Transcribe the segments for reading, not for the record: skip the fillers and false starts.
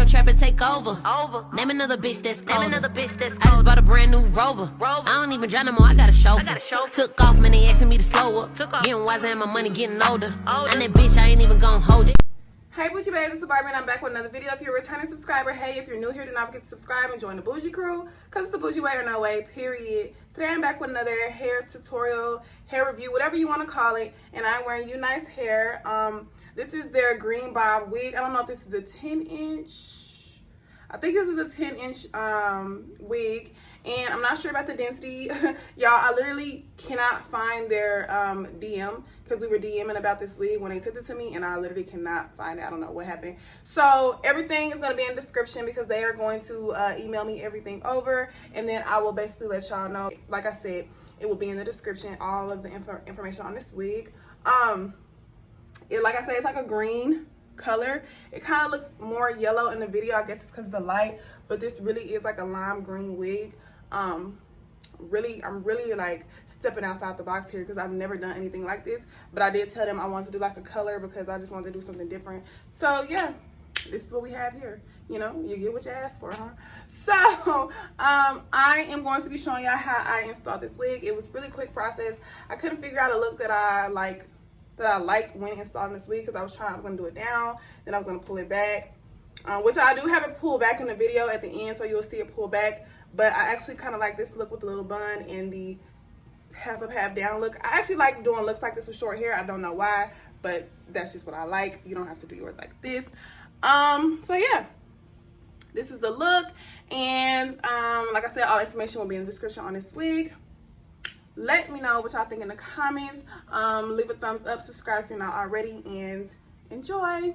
your trap and take over. Name another bitch that's colder. I just bought a brand new Rover. I don't even drive no more, I got a chauffeur. Took off, man, they asking me to slow up. Getting wiser and my money getting older. And that bitch, I ain't even gon' hold it. Hey Bougie Bays, it's Barbie and I'm back with another video. If you're a returning subscriber, hey, if you're new here, do not forget to subscribe and join the Bougie crew, because it's the Bougie way or no way, period. Today I'm back with another hair tutorial, hair review, whatever you want to call it, and I'm wearing UNice hair. This is their green bob wig. I don't know if this is a 10-inch. I think this is a 10-inch wig, and I'm not sure about the density. Y'all, I literally cannot find their DM, because we were DMing about this wig when they sent it to me, and I literally cannot find it. I don't know what happened. So everything is going to be in the description, because they are going to email me everything over, and then I will basically let y'all know. Like I said, it will be in the description, all of the information on this wig. Like I said, it's like a green color. It kind of looks more yellow in the video. I guess it's because of the light, but this really is like a lime green wig. I'm really like stepping outside the box here, because I've never done anything like this, but I did tell them I wanted to do like a color because I just wanted to do something different. So yeah, this is what we have here. You know, you get what you ask for, huh? So I am going to be showing y'all how I installed this wig. It was a really quick process. I couldn't figure out a look that I liked when installing this wig, because I was gonna do it down, then I was gonna pull it back, which I do have it pulled back in the video at the end, so you'll see it pull back. But I actually kind of like this look with the little bun and the half up, half down look. I actually like doing looks like this with short hair. I don't know why, but that's just what I like. You don't have to do yours like this. So yeah, this is the look, and like I said, all information will be in the description on this wig. Let me know what y'all think in the comments. Leave a thumbs up, subscribe if you're not already, and enjoy.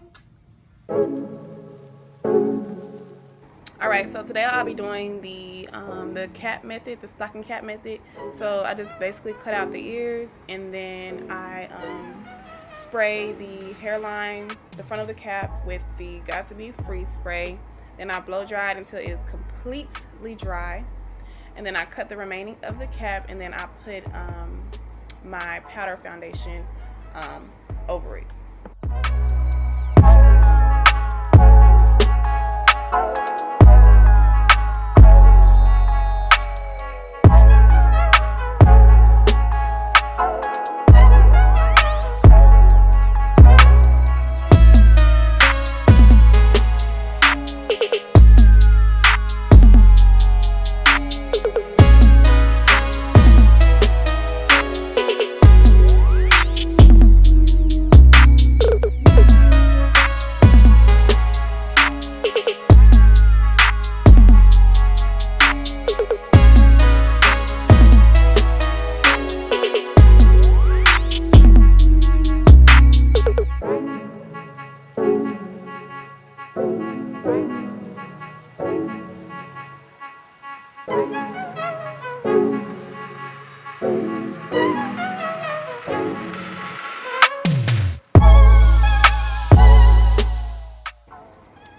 All right, so today I'll be doing the cap method, the stocking cap method. So I just basically cut out the ears, and then I spray the hairline, the front of the cap, with the Got to Be Free spray. Then I blow dry it until it is completely dry. And then I cut the remaining of the cap, and then I put my powder foundation over it.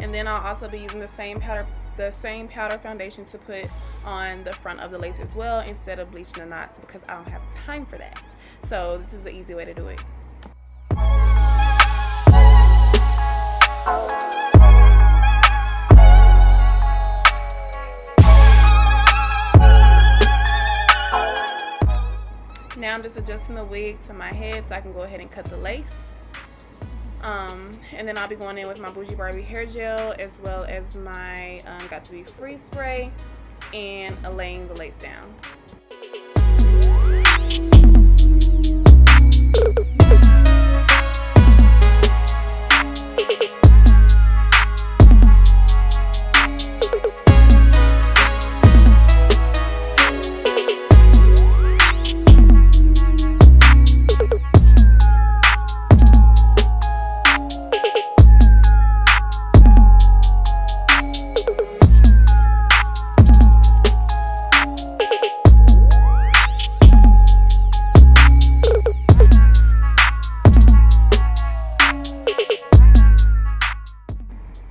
And then I'll also be using the same powder foundation to put on the front of the lace as well, instead of bleaching the knots, because I don't have time for that. So this is the easy way to do it. Now I'm just adjusting the wig to my head so I can go ahead and cut the lace. And then I'll be going in with my Bougie Barbie hair gel, as well as my Got to Be Free spray, and laying the lace down.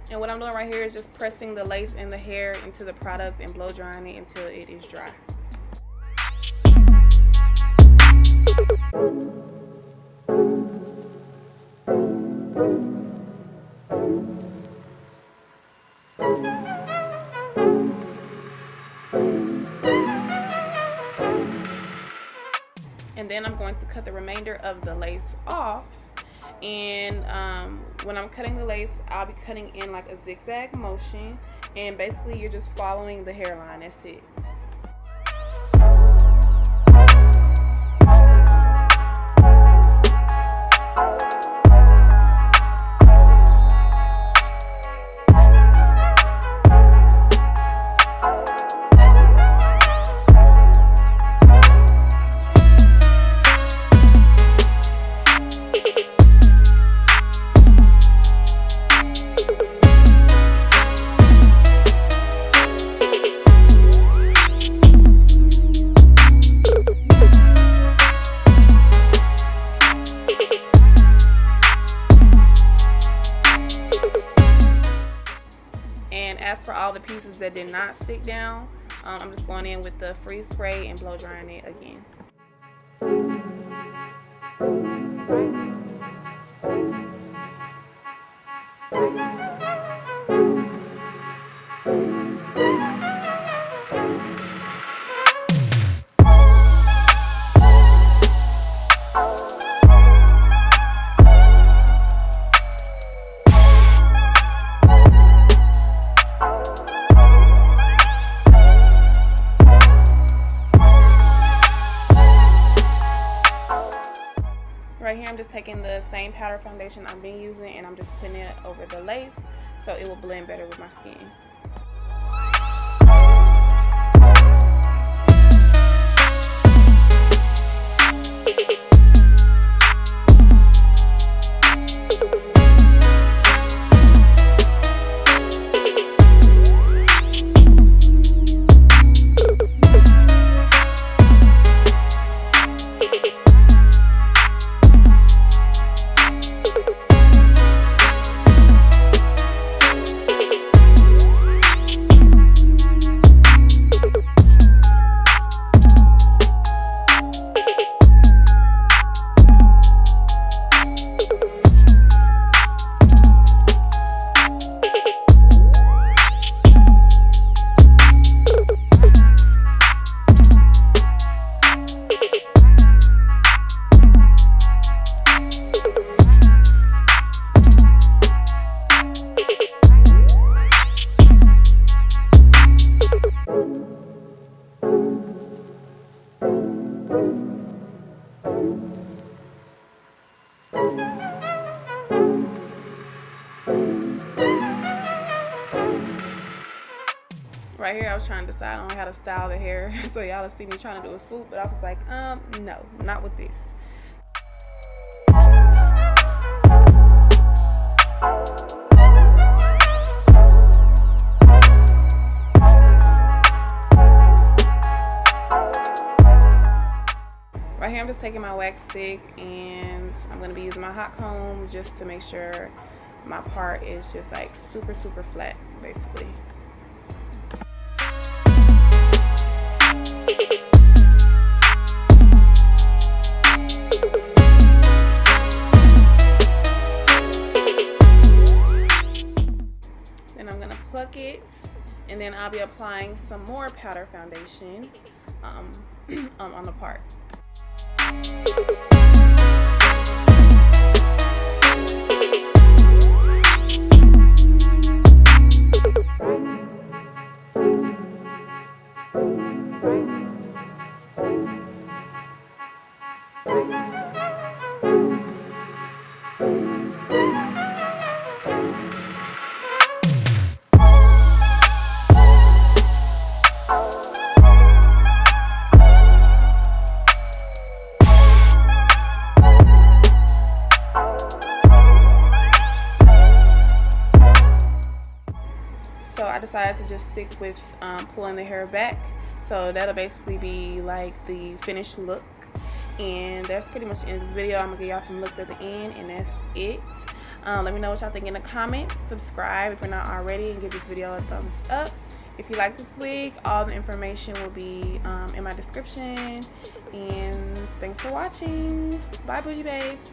And what I'm doing right here is just pressing the lace and the hair into the product and blow drying it until it is dry. And then I'm going to cut the remainder of the lace off. And when I'm cutting the lace, I'll be cutting in like a zigzag motion, and basically you're just following the hairline. That's it. And as for all the pieces that did not stick down, I'm just going in with the freeze spray and blow drying it again. Right here, I'm just taking the same powder foundation I've been using and I'm just putting it over the lace so it will blend better with my skin. Right here, I was trying to decide on how to style the hair so y'all will see me trying to do a swoop, but I was like, no, not with this. Right here, I'm just taking my wax stick and I'm going to be using my hot comb just to make sure my part is just like super flat, basically. Then I'm going to pluck it, and then I'll be applying some more powder foundation on the part. So I decided to just stick with pulling the hair back. So that'll basically be like the finished look. And that's pretty much the end of this video. I'm gonna give y'all some looks at the end, and that's it. Let me know what y'all think in the comments. Subscribe if you're not already, and give this video a thumbs up. If you like this wig, all the information will be in my description. And thanks for watching. Bye, bougie babes.